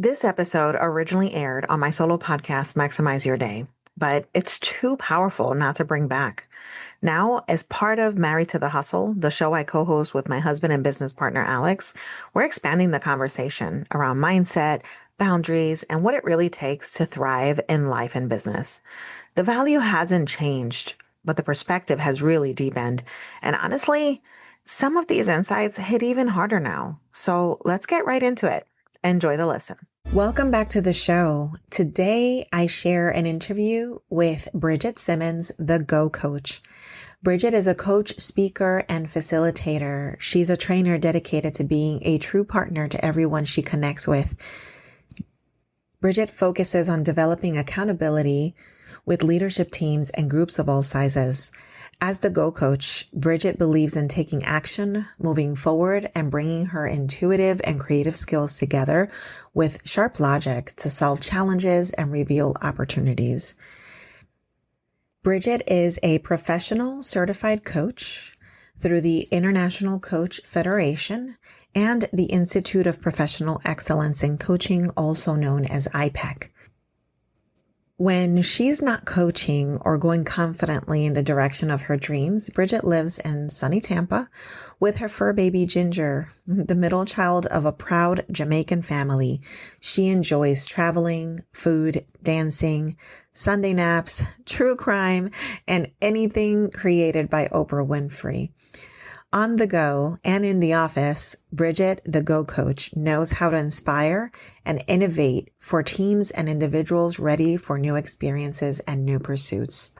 This episode originally aired on my solo podcast, Maximize Your Day, but it's too powerful not to bring back. Now, as part of Married to the Hustle, the show I co-host with my husband and business partner, Alex, we're expanding the conversation around mindset, boundaries, and what it really takes to thrive in life and business. The value hasn't changed, but the perspective has really deepened. And honestly, some of these insights hit even harder now. So let's get right into it. Enjoy the listen. Welcome back to the show. Today, I share an interview with Bridgette Simmonds, the Go Coach. Bridgette is a coach, speaker, and facilitator. She's a trainer dedicated to being a true partner to everyone she connects with. Bridgette focuses on developing accountability with leadership teams and groups of all sizes. As the Go Coach, Bridgette believes in taking action, moving forward, and bringing her intuitive and creative skills together with sharp logic to solve challenges and reveal opportunities. Bridgette is a professional certified coach through the International Coach Federation and the Institute of Professional Excellence in Coaching, also known as IPEC. When she's not coaching or going confidently in the direction of her dreams, Bridgette lives in sunny Tampa with her fur baby Ginger, the middle child of a proud Jamaican family. She enjoys traveling, food, dancing, Sunday naps, true crime, and anything created by Oprah Winfrey. On the go and in the office, Bridgette, the Go Coach, knows how to inspire and innovate for teams and individuals ready for new experiences and new pursuits.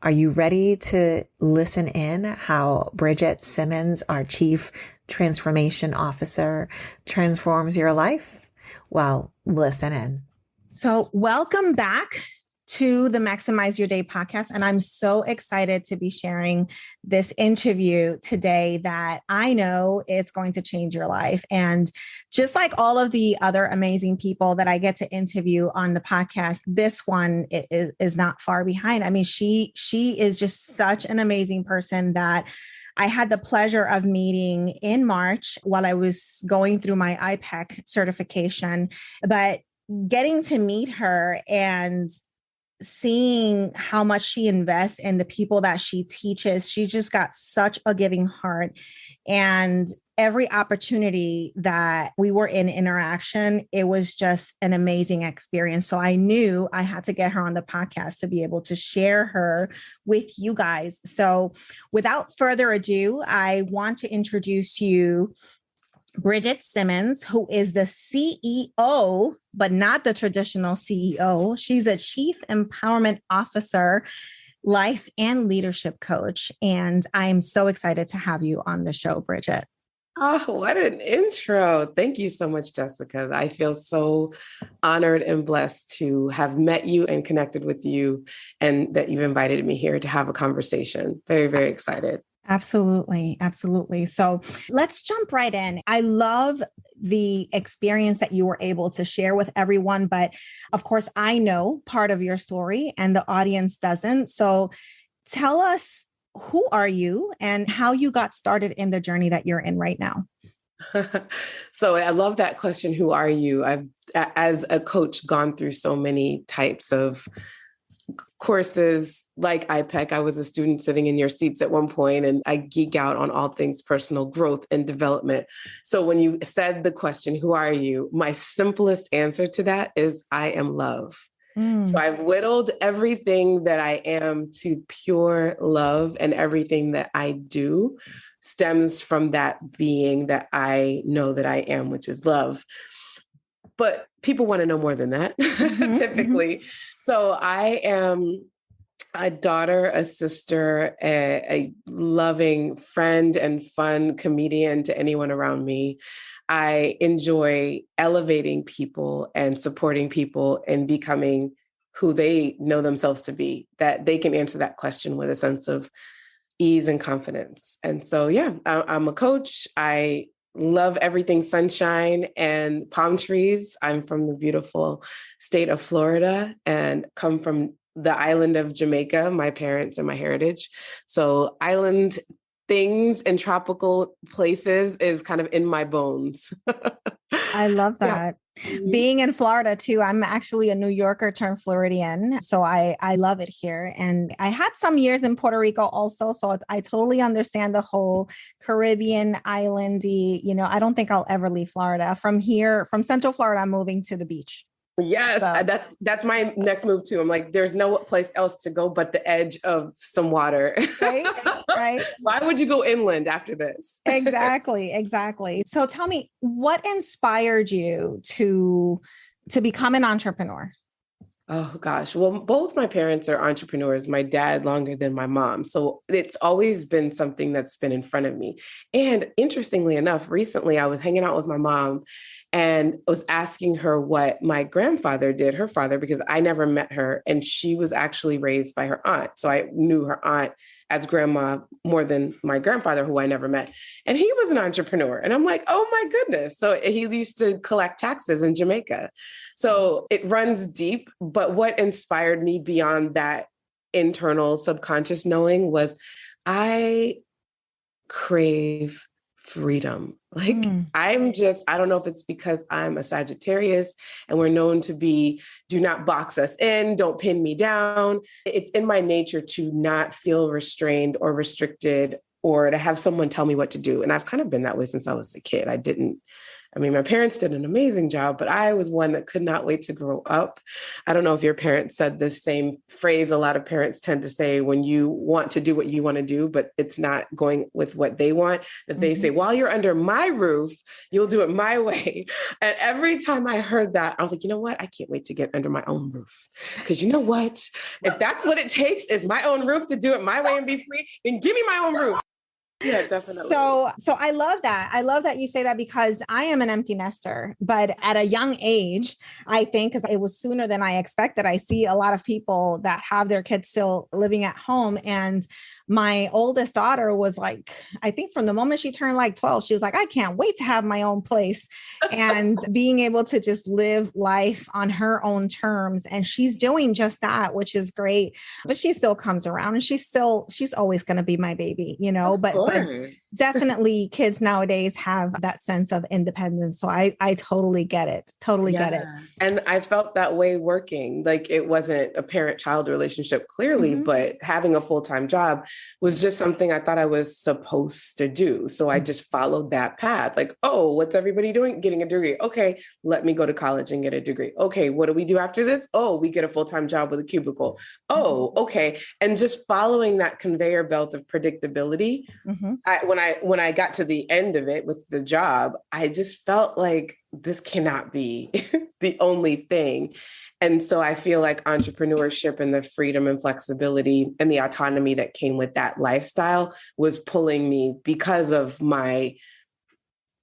Are you ready to listen in how Bridgette Simmonds, our Chief Transformation Officer, transforms your life? Well, listen in. So welcome back to the Maximize Your Day podcast. And I'm so excited to be sharing this interview today that I know it's going to change your life. And just like all of the other amazing people that I get to interview on the podcast, this one is not far behind. I mean, she is just such an amazing person that I had the pleasure of meeting in March while I was going through my IPEC certification, but getting to meet her and seeing how much she invests in the people that she teaches. She just got such a giving heart. And every opportunity that we were in interaction, it was just an amazing experience. So I knew I had to get her on the podcast to be able to share her with you guys. So without further ado, I want to introduce you Bridgette Simmonds, who is the CEO, but not the traditional CEO. She's a Chief Empowerment Officer, life and leadership coach. And I'm so excited to have you on the show, Bridgette. Oh, what an intro. Thank you so much, Jessica. I feel so honored and blessed to have met you and connected with you, and that you've invited me here to have a conversation. Very, very excited. Absolutely. Absolutely. So let's jump right in. I love the experience that you were able to share with everyone, but of course, I know part of your story and the audience doesn't. So tell us, who are you and how you got started in the journey that you're in right now? So I love that question. Who are you? I've, as a coach, gone through so many types of courses like IPEC. I was a student sitting in your seats at one point, and I geek out on all things personal growth and development. So when you said the question, who are you? My simplest answer to that is I am love. So I've whittled everything that I am to pure love, and everything that I do stems from that being that I know that I am, which is love. But people want to know more than that, typically. So I am a daughter, a sister, a loving friend and fun comedian to anyone around me. I enjoy elevating people and supporting people and becoming who they know themselves to be, that they can answer that question with a sense of ease and confidence. And so, yeah, I'm a coach. I love everything sunshine and palm trees. I'm from the beautiful state of Florida and come from the island of Jamaica, my parents and my heritage. So island things and tropical places is kind of in my bones. I love that. Mhm. Being in Florida too, I'm actually a New Yorker turned Floridian. So I love it here. And I had some years in Puerto Rico also. So I totally understand the whole Caribbean islandy, I don't think I'll ever leave Florida. From here, from Central Florida, I'm moving to the beach. Yes, So, that's my next move too. I'm like, there's no place else to go but the edge of some water. right, right. Why would you go inland after this? Exactly, exactly. So tell me, what inspired you to become an entrepreneur? Oh gosh. Well, both my parents are entrepreneurs, my dad longer than my mom. So it's always been something that's been in front of me. And interestingly enough, recently I was hanging out with my mom and was asking her what my grandfather did, her father, because I never met her. And she was actually raised by her aunt. So I knew her aunt as grandma more than my grandfather, who I never met. And he was an entrepreneur. And I'm like, oh my goodness. So he used to collect taxes in Jamaica. So it runs deep. But what inspired me beyond that internal subconscious knowing was I crave freedom. Like I don't know if it's because I'm a Sagittarius and we're known to be, do not box us in, don't pin me down. It's in my nature to not feel restrained or restricted or to have someone tell me what to do. And I've kind of been that way since I was a kid. My parents did an amazing job, but I was one that could not wait to grow up. I don't know if your parents said the same phrase. A lot of parents tend to say when you want to do what you want to do, but it's not going with what they want, that they say, while you're under my roof, you'll do it my way. And every time I heard that, I was like, you know what? I can't wait to get under my own roof. Because you know what? If that's what it takes is my own roof to do it my way and be free, then give me my own roof. Yeah, definitely. So I love that. I love that you say that because I am an empty nester, but at a young age, I think because it was sooner than I expected, I see a lot of people that have their kids still living at home. And my oldest daughter was like, I think from the moment she turned like 12, she was like, I can't wait to have my own place and being able to just live life on her own terms. And she's doing just that, which is great. But she still comes around and she's always going to be my baby, but definitely kids nowadays have that sense of independence. So I totally get it. Totally get it. And I felt that way working. Like it wasn't a parent-child relationship clearly, but having a full-time job was just something I thought I was supposed to do. So I just followed that path. Like, oh, what's everybody doing? Getting a degree. Okay, let me go to college and get a degree. Okay, what do we do after this? Oh, we get a full-time job with a cubicle. Oh, okay. And just following that conveyor belt of predictability. When I got to the end of it with the job, I just felt like this cannot be the only thing. And so I feel like entrepreneurship and the freedom and flexibility and the autonomy that came with that lifestyle was pulling me because of my,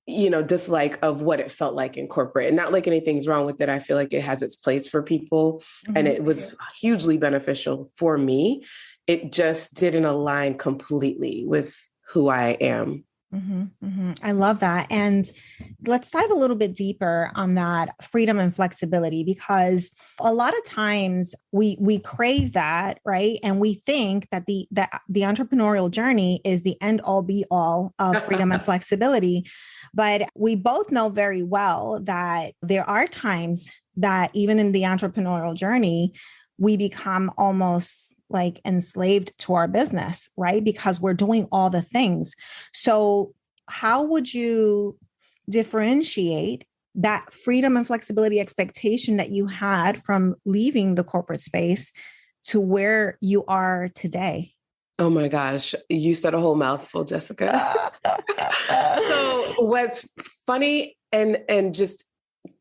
dislike of what it felt like in corporate. And not like anything's wrong with it. I feel like it has its place for people. And it was hugely beneficial for me. It just didn't align completely with who I am. I love that. And let's dive a little bit deeper on that freedom and flexibility, because a lot of times we crave that, right? And we think that the entrepreneurial journey is the end all be all of freedom and flexibility. But we both know very well that there are times that even in the entrepreneurial journey, we become almost like enslaved to our business, right? Because we're doing all the things. So how would you differentiate that freedom and flexibility expectation that you had from leaving the corporate space to where you are today? Oh my gosh, you said a whole mouthful, Jessica. So what's funny and just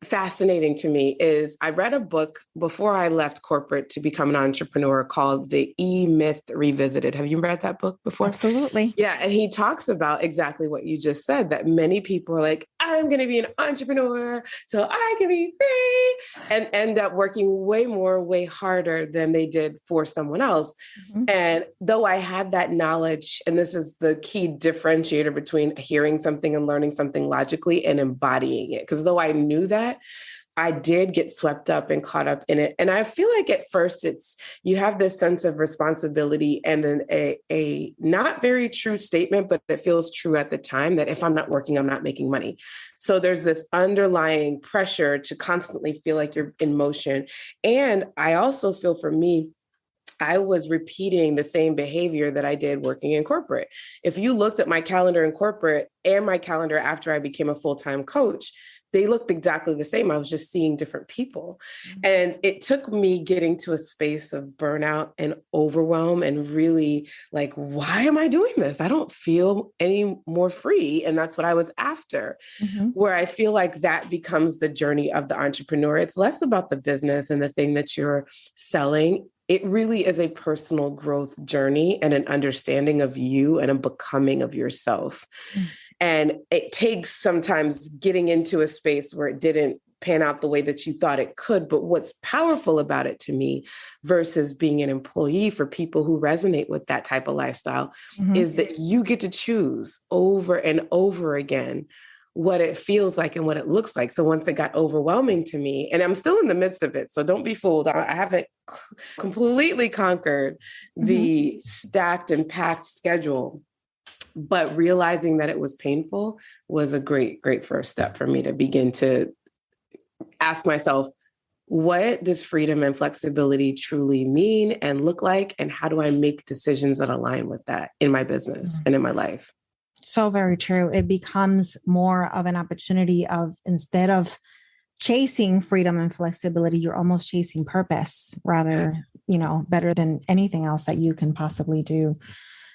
fascinating to me is I read a book before I left corporate to become an entrepreneur called The E-Myth Revisited. Have you read that book before? Absolutely. Yeah. And he talks about exactly what you just said, that many people are like, I'm going to be an entrepreneur so I can be free, and end up working way more, way harder than they did for someone else. And though I had that knowledge, and this is the key differentiator between hearing something and learning something logically and embodying it, because though I knew that, I did get swept up and caught up in it. And I feel like at first you have this sense of responsibility and a not very true statement, but it feels true at the time that if I'm not working, I'm not making money. So there's this underlying pressure to constantly feel like you're in motion. And I also feel, for me, I was repeating the same behavior that I did working in corporate. If you looked at my calendar in corporate and my calendar after I became a full-time coach, they looked exactly the same. I was just seeing different people. And it took me getting to a space of burnout and overwhelm and really like, why am I doing this? I don't feel any more free. And that's what I was after, where I feel like that becomes the journey of the entrepreneur. It's less about the business and the thing that you're selling. It really is a personal growth journey and an understanding of you and a becoming of yourself. And it takes sometimes getting into a space where it didn't pan out the way that you thought it could. But what's powerful about it to me versus being an employee for people who resonate with that type of lifestyle is that you get to choose over and over again what it feels like and what it looks like. So once it got overwhelming to me, and I'm still in the midst of it, so don't be fooled. I haven't completely conquered the stacked and packed schedule. But realizing that it was painful was a great, great first step for me to begin to ask myself, what does freedom and flexibility truly mean and look like? And how do I make decisions that align with that in my business and in my life? So very true. It becomes more of an opportunity of, instead of chasing freedom and flexibility, you're almost chasing purpose rather, better than anything else that you can possibly do.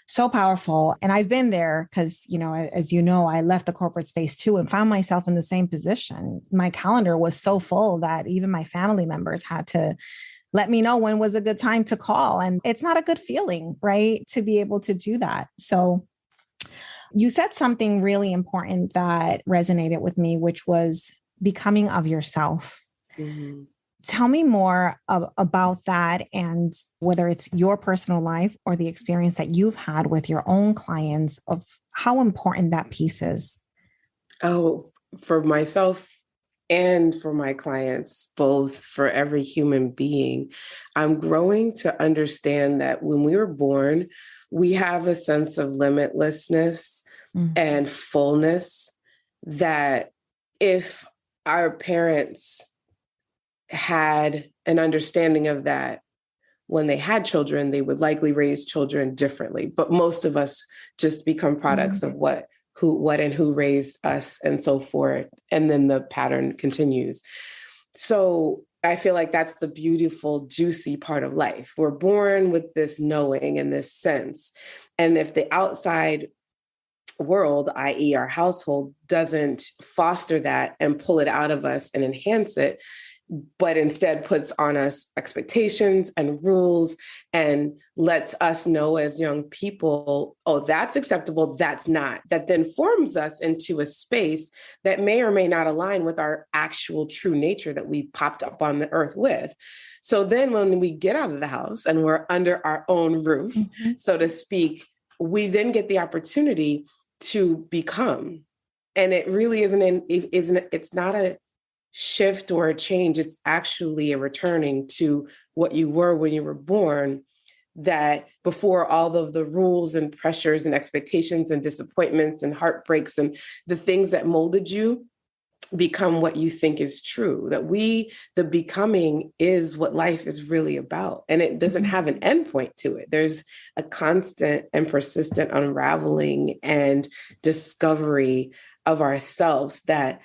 So powerful. And I've been there because, as you know, I left the corporate space too and found myself in the same position. My calendar was so full that even my family members had to let me know when was a good time to call. And it's not a good feeling, right? To be able to do that. So you said something really important that resonated with me, which was becoming of yourself. Tell me more about that, and whether it's your personal life or the experience that you've had with your own clients, of how important that piece is. Oh, for myself and for my clients, both, for every human being, I'm growing to understand that when we were born, we have a sense of limitlessness and fullness that if our parents had an understanding of that when they had children, they would likely raise children differently. But most of us just become products of what and who raised us and so forth. And then the pattern continues. So I feel like that's the beautiful, juicy part of life. We're born with this knowing and this sense. And if the outside world, i.e. our household, doesn't foster that and pull it out of us and enhance it, but instead puts on us expectations and rules and lets us know as young people, oh, that's acceptable, that's not. That then forms us into a space that may or may not align with our actual true nature that we popped up on the earth with. So then when we get out of the house and we're under our own roof, so to speak, we then get the opportunity to become. And it really it's not a shift or a change. It's actually a returning to what you were when you were born, that before all of the rules and pressures and expectations and disappointments and heartbreaks and the things that molded you become what you think is true, that the becoming is what life is really about. And it doesn't have an endpoint to it. There's a constant and persistent unraveling and discovery of ourselves that,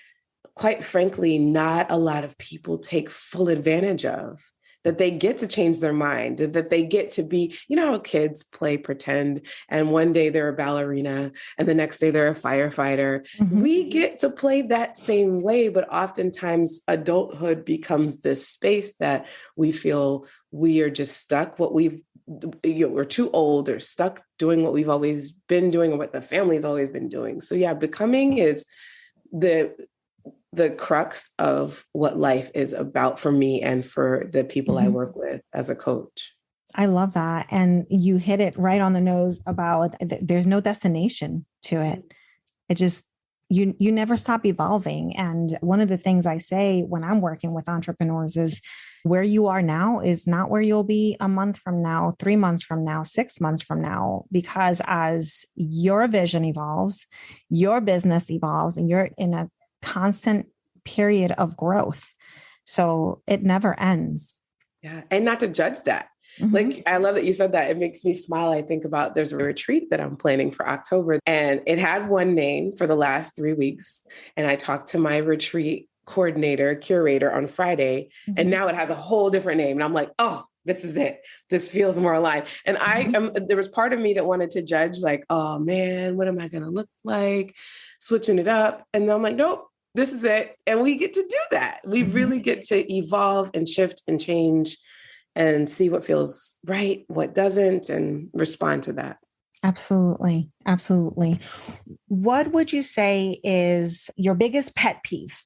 quite frankly, not a lot of people take full advantage of, that they get to change their mind, that they get to be, how kids play pretend, and one day they're a ballerina and the next day they're a firefighter. We get to play that same way, but oftentimes adulthood becomes this space that we feel we are just stuck, we're too old or stuck doing what we've always been doing or what the family's always been doing. So yeah, becoming is the crux of what life is about for me and for the people I work with as a coach. I love that. And you hit it right on the nose about there's no destination to it. It just, you never stop evolving. And one of the things I say when I'm working with entrepreneurs is where you are now is not where you'll be a month from now, 3 months from now, 6 months from now, because as your vision evolves, your business evolves, and you're in a constant period of growth. So it never ends. Yeah. And not to judge that. Mm-hmm. Like, I love that you said that. It makes me smile. I think about there's a retreat that I'm planning for October, and it had one name for the last 3 weeks. And I talked to my retreat coordinator, curator on Friday, Mm-hmm. and now it has a whole different name. And I'm like, oh, this is it. This feels more aligned. And there was part of me that wanted to judge, like, oh man, what am I going to look like? Switching it up. And then I'm like, nope, this is it. And we get to do that. We Mm-hmm. really get to evolve and shift and change and see what feels right, what doesn't, and respond to that. Absolutely. Absolutely. What would you say is your biggest pet peeve?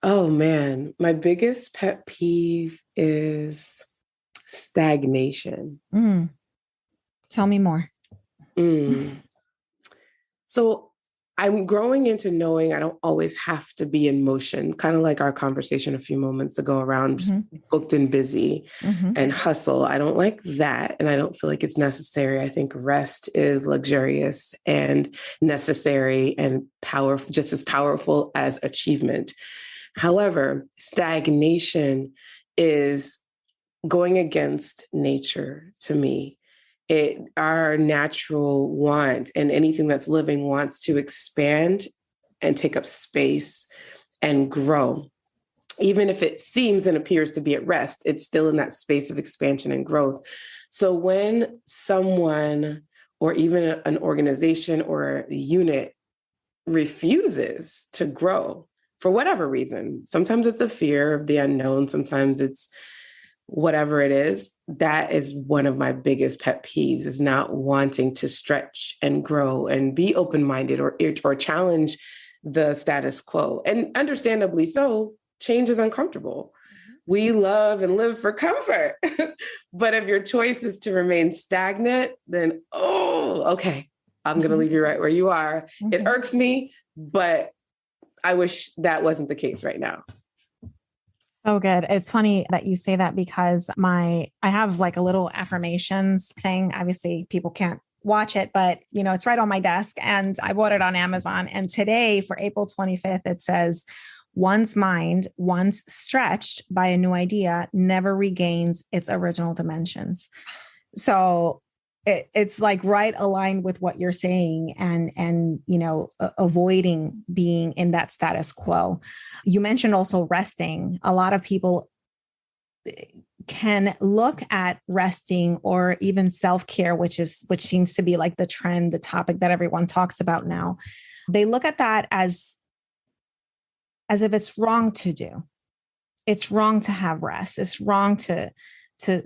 Oh man, my biggest pet peeve is stagnation. Tell me more. So I'm growing into knowing I don't always have to be in motion, kind of like our conversation a few moments ago around just booked and busy and hustle. I don't like that. And I don't feel like it's necessary. I think rest is luxurious and necessary and powerful, just as powerful as achievement. However, stagnation is going against nature to me. Our natural want, and anything that's living wants to expand and take up space and grow. Even if it seems and appears to be at rest, it's still in that space of expansion and growth. So when someone or even an organization or a unit refuses to grow for whatever reason, sometimes it's a fear of the unknown, sometimes it's whatever it is, that is one of my biggest pet peeves, is not wanting to stretch and grow and be open-minded or challenge the status quo. And understandably so, change is uncomfortable. We love and live for comfort. But if your choice is to remain stagnant, then, okay, I'm going to leave you right where you are. It irks me, but I wish that wasn't the case right now. So good. It's funny that you say that because I have like a little affirmations thing. Obviously people can't watch it, but it's right on my desk and I bought it on Amazon. And today for April 25th, it says, one's mind, once stretched by a new idea, never regains its original dimensions. So it's like right aligned with what you're saying and avoiding being in that status quo. You mentioned also resting. A lot of people can look at resting or even self-care, which seems to be like the trend, the topic that everyone talks about now. They look at that as if it's wrong to do. It's wrong to have rest. It's wrong to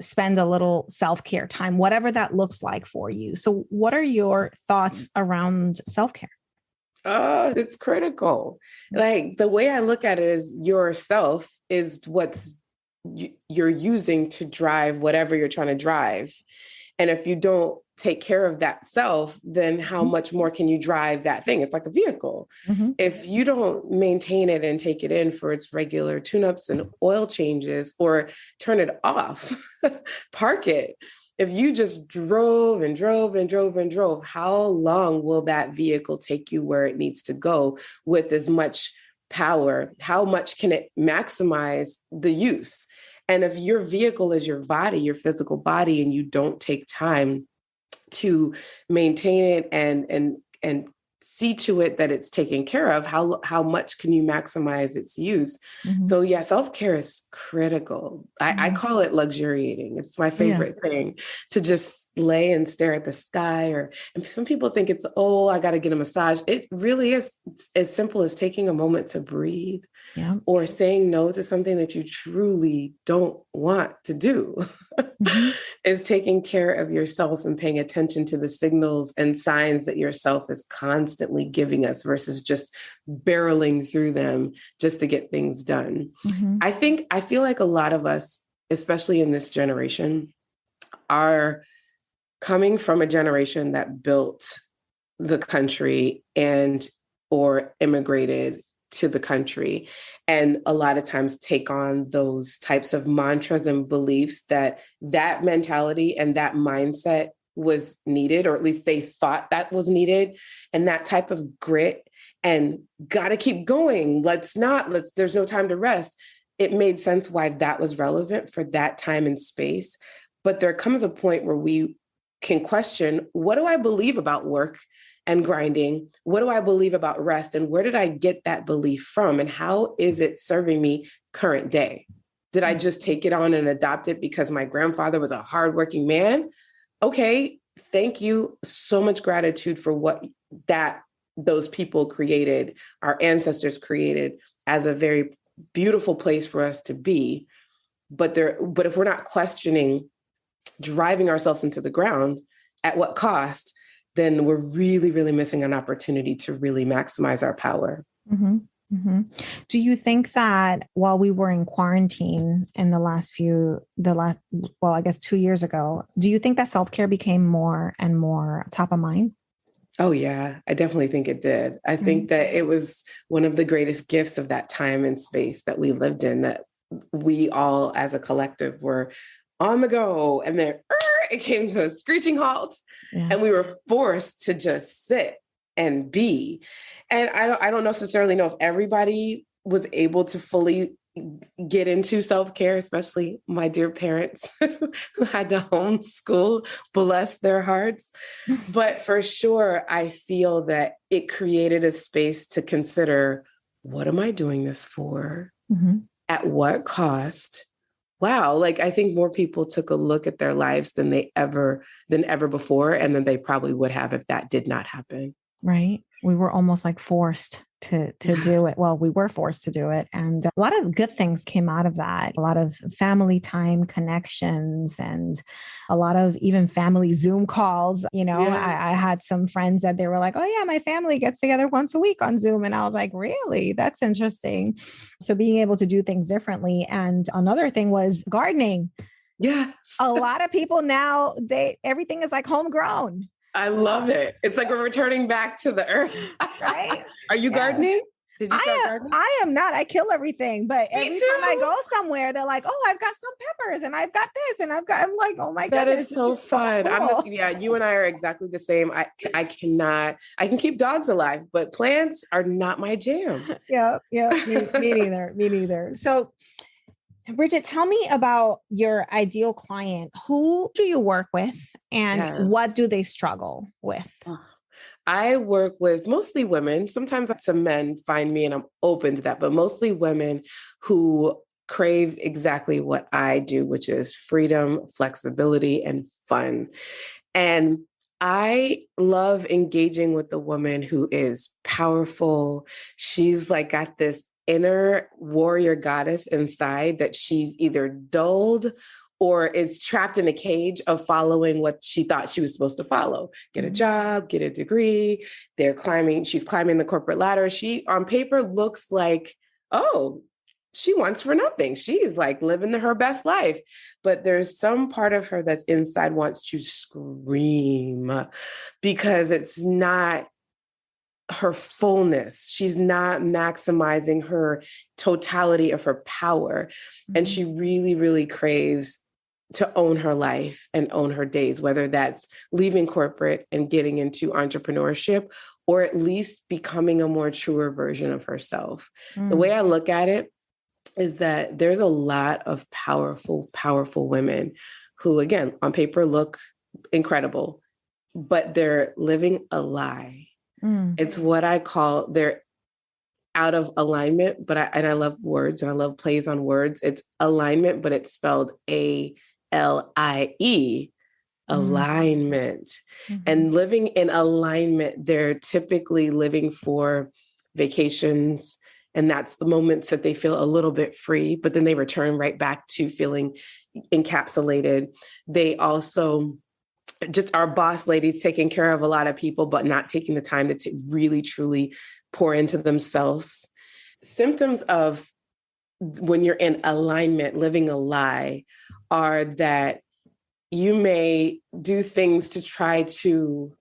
spend a little self-care time, whatever that looks like for you. So what are your thoughts around self-care? Oh, it's critical. Like the way I look at it is yourself is what you're using to drive whatever you're trying to drive. And if you don't take care of that self, then how much more can you drive that thing? It's like a vehicle. If you don't maintain it and take it in for its regular tune-ups and oil changes or turn it off, park it. If you just drove and drove and drove and drove, how long will that vehicle take you where it needs to go with as much power? How much can it maximize the use? And if your vehicle is your body, your physical body, and you don't take time to maintain it and see to it that it's taken care of, how much can you maximize its use? So yeah, self-care is critical. I call it luxuriating. It's my favorite thing, to just lay and stare at the sky. And some people think it's, I got to get a massage. It really is as simple as taking a moment to breathe or saying no to something that you truly don't want to do. Is taking care of yourself and paying attention to the signals and signs that yourself is constantly giving us versus just barreling through them just to get things done. I feel like a lot of us, especially in this generation, are coming from a generation that built the country and or immigrated to the country, and a lot of times take on those types of mantras and beliefs that mentality and that mindset was needed, or at least they thought that was needed, and that type of grit and gotta keep going. There's no time to rest. It made sense why that was relevant for that time and space. But there comes a point where we can question, what do I believe about work and grinding? What do I believe about rest? And where did I get that belief from? And how is it serving me current day? Did I just take it on and adopt it because my grandfather was a hardworking man? Okay, thank you. So much gratitude for what those people created, our ancestors created, as a very beautiful place for us to be. But if we're not questioning driving ourselves into the ground, at what cost, then we're really, really missing an opportunity to really maximize our power. Mm-hmm. Mm-hmm. Do you think that while we were in quarantine in I guess 2 years ago, do you think that self-care became more and more top of mind? Oh, yeah, I definitely think it did. I think that it was one of the greatest gifts of that time and space that we lived in, that we all as a collective were on the go, and then it came to a screeching halt, and we were forced to just sit and be. And I don't necessarily know if everybody was able to fully get into self-care, especially my dear parents who had to homeschool, bless their hearts. But for sure, I feel that it created a space to consider, what am I doing this for? Mm-hmm. At what cost? Wow. I think more people took a look at their lives than ever before. And then they probably would have if that did not happen. Right. We were almost forced to do it. Well, we were forced to do it. And a lot of good things came out of that. A lot of family time connections and a lot of even family Zoom calls. I had some friends that they were like, oh yeah, my family gets together once a week on Zoom. And I was like, really? That's interesting. So being able to do things differently. And another thing was gardening. Yeah. A lot of people now, everything is homegrown. I love it. It's we're returning back to the earth. Right? Are you gardening? Did you start gardening? I am not. I kill everything. But every time I go somewhere, they're like, oh, I've got some peppers and I've got this and I'm like, oh my that goodness. That is so fun. Cool. You and I are exactly the same. I can keep dogs alive, but plants are not my jam. Yeah. Me neither. So Bridgette, tell me about your ideal client. Who do you work with and what do they struggle with? I work with mostly women. Sometimes some men find me and I'm open to that, but mostly women who crave exactly what I do, which is freedom, flexibility, and fun. And I love engaging with the woman who is powerful. She's got this inner warrior goddess inside that she's either dulled or is trapped in a cage of following what she thought she was supposed to follow. Get a job, get a degree. She's climbing the corporate ladder. She on paper looks like, oh, she wants for nothing. She's living her best life. But there's some part of her that's inside wants to scream because it's not her fullness. She's not maximizing her totality of her power. Mm-hmm. And she really, really craves to own her life and own her days, whether that's leaving corporate and getting into entrepreneurship, or at least becoming a more truer version of herself. Mm. The way I look at it is that there's a lot of powerful, powerful women who, again, on paper look incredible, but they're living a lie. Mm. It's what I call they're out of alignment, but I love words and I love plays on words. It's alignment, but it's spelled ALIE, alignment. Mm-hmm. And living in alignment, they're typically living for vacations. And that's the moments that they feel a little bit free, but then they return right back to feeling encapsulated. They also just are boss ladies taking care of a lot of people, but not taking the time to really, truly pour into themselves. Symptoms of when you're in alignment, living a lie, are that you may do things to try to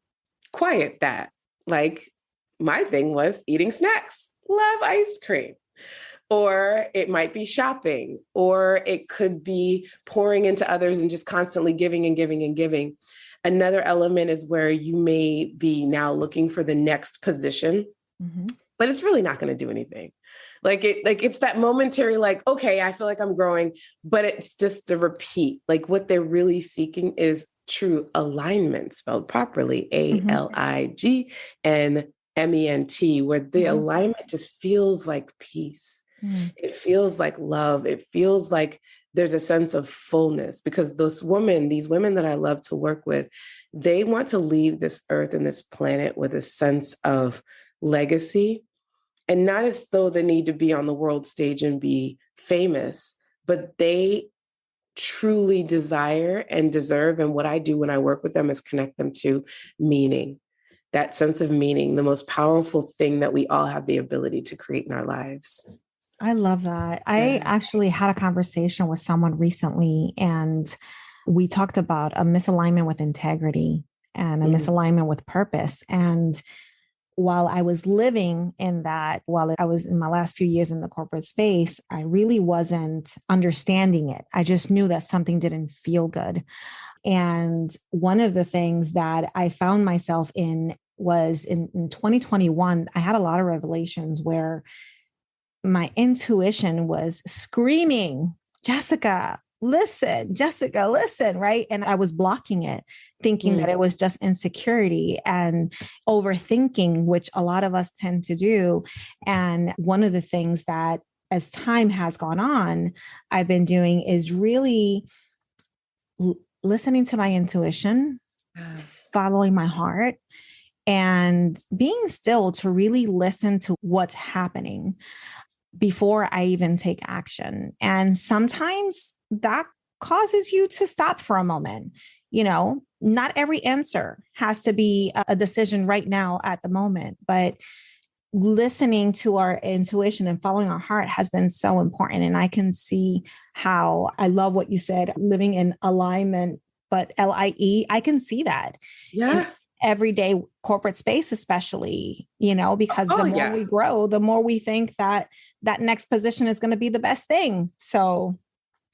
quiet that. Like my thing was eating snacks, love ice cream. Or it might be shopping, or it could be pouring into others and just constantly giving and giving and giving. Another element is where you may be now looking for the next position, but it's really not going to do anything. It's that momentary, like, okay, I feel like I'm growing, but it's just the repeat. Like what they're really seeking is true alignment, spelled properly, ALIGNMENT, where the alignment just feels like peace. It feels like love. It feels like there's a sense of fullness, because these women that I love to work with, they want to leave this earth and this planet with a sense of legacy, and not as though they need to be on the world stage and be famous, but they truly desire and deserve. And what I do when I work with them is connect them to meaning, that sense of meaning, the most powerful thing that we all have the ability to create in our lives. I love that. I actually had a conversation with someone recently, and we talked about a misalignment with integrity and a misalignment with purpose. And while I was living in that, while I was in my last few years in the corporate space, I really wasn't understanding it. I just knew that something didn't feel good. And one of the things that I found myself in was in 2021, I had a lot of revelations where my intuition was screaming, Jessica, listen, right? And I was blocking it, thinking that it was just insecurity and overthinking, which a lot of us tend to do. And one of the things that as time has gone on, I've been doing is really listening to my intuition, following my heart, and being still to really listen to what's happening before I even take action. And sometimes that causes you to stop for a moment. Not every answer has to be a decision right now at the moment, but listening to our intuition and following our heart has been so important. And I can see how, I love what you said, living in alignment, but LIE, I can see that. Yeah. Everyday corporate space, especially, because the more we grow, the more we think that next position is going to be the best thing. So.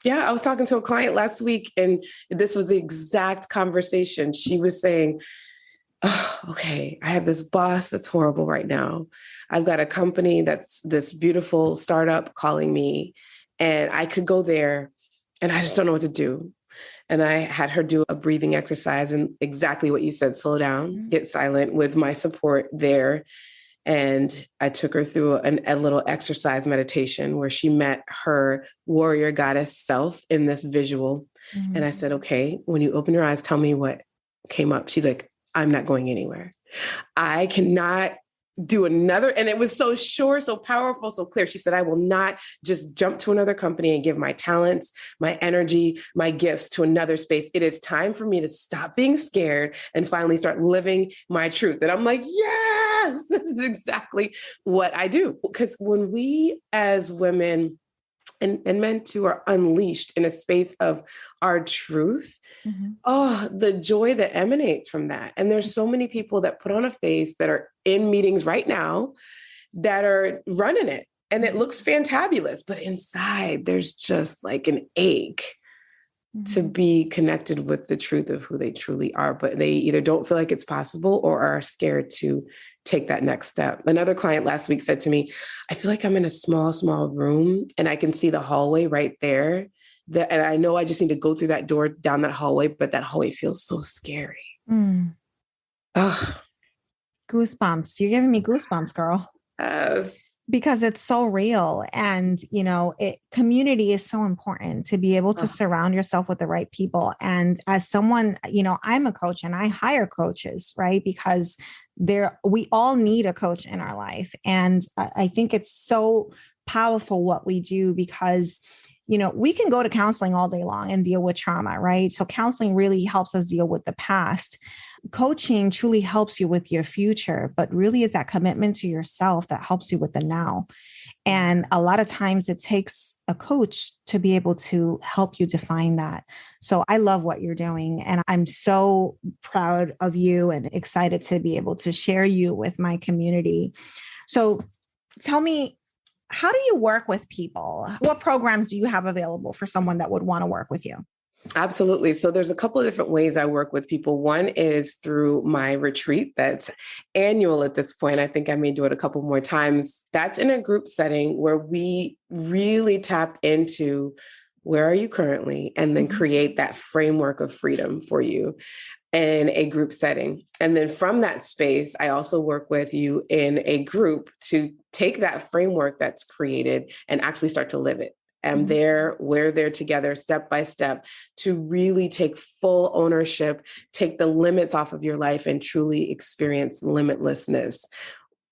Yeah, I was talking to a client last week, and this was the exact conversation. She was saying, oh, okay, I have this boss that's horrible right now. I've got a company that's this beautiful startup calling me, and I could go there and I just don't know what to do. And I had her do a breathing exercise, and exactly what you said, slow down, get silent, with my support there. And I took her through a little exercise meditation where she met her warrior goddess self in this visual. And I said, okay, when you open your eyes, tell me what came up. She's like, I'm not going anywhere. I cannot do another. And it was so sure, so powerful, so clear. She said, I will not just jump to another company and give my talents, my energy, my gifts to another space. It is time for me to stop being scared and finally start living my truth. And I'm like, yes, this is exactly what I do. Because when we as women and men too are unleashed in a space of our truth, the joy that emanates from that. And there's so many people that put on a face that are in meetings right now that are running it, and it looks fantabulous, but inside there's just like an ache to be connected with the truth of who they truly are, but they either don't feel like it's possible or are scared to take that next step. Another client last week said to me, I feel like I'm in a small room and I can see the hallway right there. And I know I just need to go through that door down that hallway, but that hallway feels so scary. Goosebumps. You're giving me goosebumps, girl. Yes. Because it's so real. And, community is so important to be able to surround yourself with the right people. And as someone, I'm a coach and I hire coaches, right? Because we all need a coach in our life. And I think it's so powerful what we do because, we can go to counseling all day long and deal with trauma, right? So counseling really helps us deal with the past. Coaching truly helps you with your future, but really is that commitment to yourself that helps you with the now. And a lot of times it takes a coach to be able to help you define that. So I love what you're doing. And I'm so proud of you and excited to be able to share you with my community. So tell me, how do you work with people? What programs do you have available for someone that would want to work with you? Absolutely. So there's a couple of different ways I work with people. One is through my retreat that's annual at this point. I think I may do it a couple more times. That's in a group setting where we really tap into where are you currently, and then create that framework of freedom for you in a group setting. And then from that space, I also work with you in a group to take that framework that's created and actually start to live it. And we're there together step by step to really take full ownership, take the limits off of your life and truly experience limitlessness.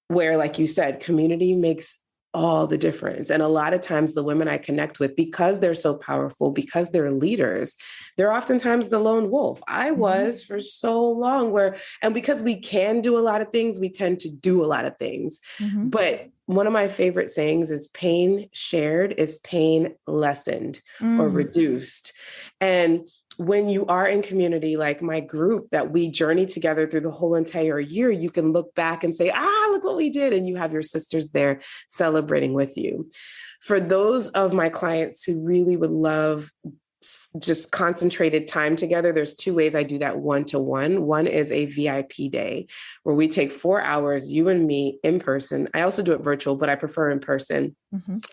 Where, like you said, community makes all the difference. And a lot of times the women I connect with, because they're so powerful, because they're leaders, they're oftentimes the lone wolf. I was for so long and because we can do a lot of things, we tend to do a lot of things. But one of my favorite sayings is pain shared is pain lessened or reduced. And when you are in community, like my group that we journey together through the whole entire year, you can look back and say, look what we did. And you have your sisters there celebrating with you. For those of my clients who really would love just concentrated time together, there's two ways I do that one-to-one. One is a VIP day where we take 4 hours, you and me in person. I also do it virtual, but I prefer in person.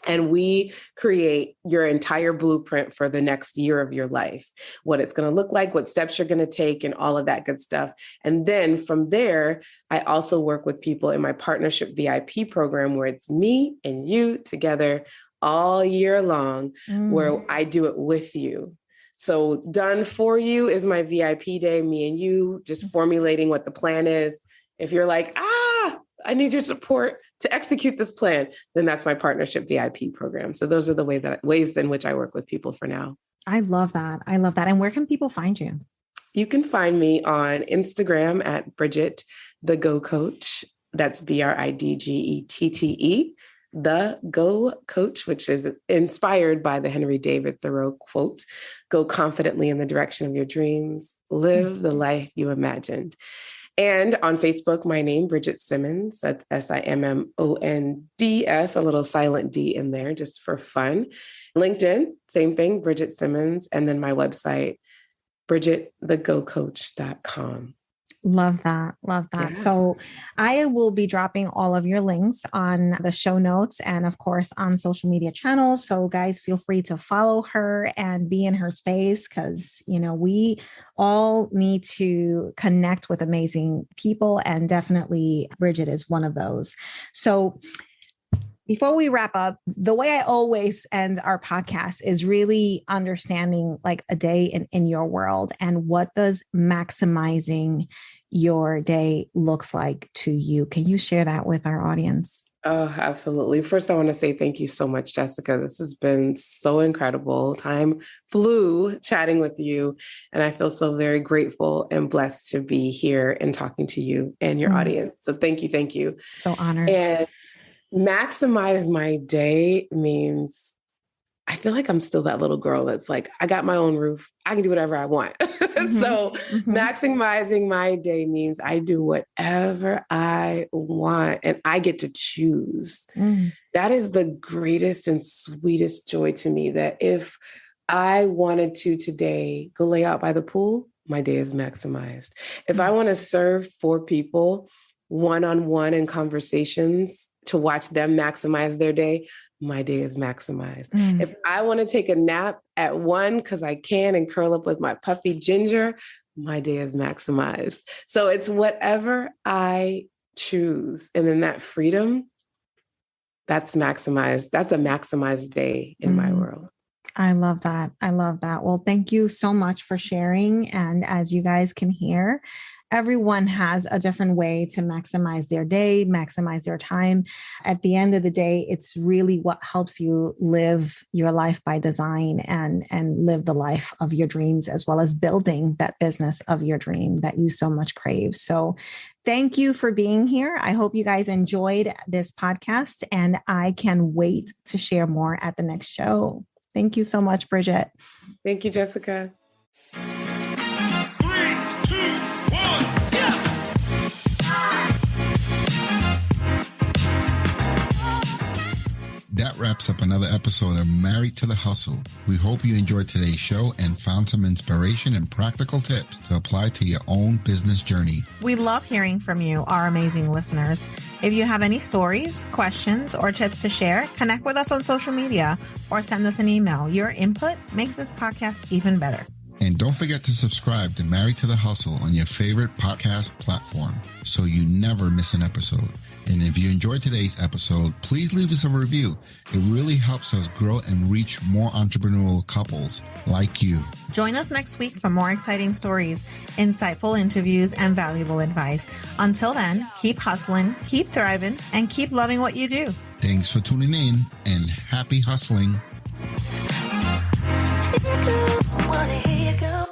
And we create your entire blueprint for the next year of your life, what it's going to look like, what steps you're going to take, and all of that good stuff. And then from there, I also work with people in my partnership VIP program where it's me and you together all year long, where I do it with you. So done for you is my VIP day, me and you just formulating what the plan is. If you're like, I need your support to execute this plan, then that's my partnership VIP program. So those are the ways in which I work with people for now. I love that. I love that. And where can people find you? You can find me on Instagram at Bridgette the Go Coach. That's BRIDGETTE. The Go Coach, which is inspired by the Henry David Thoreau quote, go confidently in the direction of your dreams, live the life you imagined. And on Facebook, my name, Bridgette Simmonds, that's SIMMONDS, a little silent D in there just for fun. LinkedIn, same thing, Bridgette Simmonds. And then my website, bridgettethegocoach.com. Love that. Love that. Yeah. So I will be dropping all of your links on the show notes and of course on social media channels. So guys, feel free to follow her and be in her space because, we all need to connect with amazing people and definitely Bridgette is one of those. So before we wrap up, the way I always end our podcast is really understanding like a day in your world and what does maximizing your day looks like to you. Can you share that with our audience? Oh, absolutely. First, I want to say thank you so much, Jessica. This has been so incredible. Time flew chatting with you, and I feel so very grateful and blessed to be here and talking to you and your audience. So thank you. Thank you. So honored. And maximize my day means I feel like I'm still that little girl that's like, I got my own roof. I can do whatever I want. So maximizing my day means I do whatever I want and I get to choose. That is the greatest and sweetest joy to me, that if I wanted to today go lay out by the pool, my day is maximized. If I want to serve 4 people one-on-one in conversations to watch them maximize their day, my day is maximized. If I want to take a nap at 1 because I can and curl up with my puppy Ginger, my day is maximized. So it's whatever I choose. And then that freedom, that's maximized. That's a maximized day in my world. I love that. I love that. Well, thank you so much for sharing. And as you guys can hear, everyone has a different way to maximize their day, maximize their time. At the end of the day, it's really what helps you live your life by design and live the life of your dreams, as well as building that business of your dream that you so much crave. So thank you for being here. I hope you guys enjoyed this podcast, and I can wait to share more at the next show. Thank you so much, Bridgette. Thank you, Jessica. That wraps up another episode of Married to the Hustle. We hope you enjoyed today's show and found some inspiration and practical tips to apply to your own business journey. We love hearing from you, our amazing listeners. If you have any stories, questions, or tips to share, connect with us on social media or send us an email. Your input makes this podcast even better. And don't forget to subscribe to Married to the Hustle on your favorite podcast platform so you never miss an episode. And if you enjoyed today's episode, please leave us a review. It really helps us grow and reach more entrepreneurial couples like you. Join us next week for more exciting stories, insightful interviews, and valuable advice. Until then, keep hustling, keep thriving, and keep loving what you do. Thanks for tuning in, and happy hustling. Wanna hear you go.